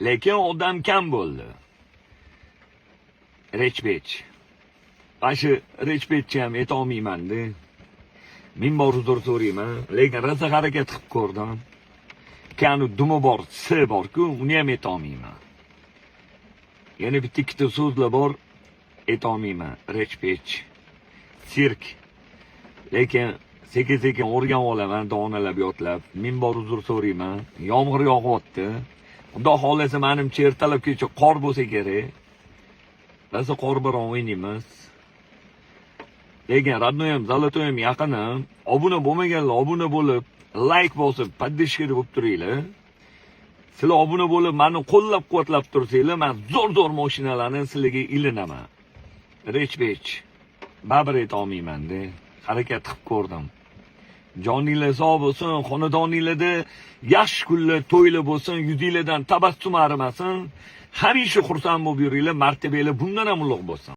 lekin odam kam bo'ldi. Rechbech. Shu rechbechni ham aytolmayman-da. Ming bor uzr so'rayman, lekin rosa harakat qilib ko'rdim. Kanu dumi bor, si bor-ku, uni ham aytolmayman. Yana bitta ikkita so'zlar bor, aytolmayman. Rechbech, sirk. Lekin sekin-sekin o'rganib olaman, donalab yotlab. Ming bor uzr so'rayman. Yomg'ir yog'yapti. Xudo xolasa menimcha ertalabgacha qor bo'lsa kerak. Rosa qor bilan o'ynaymiz. Lekin radnoyam, zalotoyam yaqinam. Obuna bo'lmaganlar obuna bo'lib, like bosib, поддержка bo'lib turinglar. Sizlar obuna bo'lib, meni qo'llab-quvvatlab tursanglar, men zo'r mashinalarni sizlarga ilinaman. Rechbech. Baribir aytolmayman-da. Harakat qilib ko'rdim. Joninglar sog' bo'lsin, xonadoninglarda yaxshi kunlar, to'ylar bo'lsin, yuzinglardan tabassum arimasin. Hamisha xursand bo'lib yuringlar, martabanglar bundan ham ulug' bo'lsin.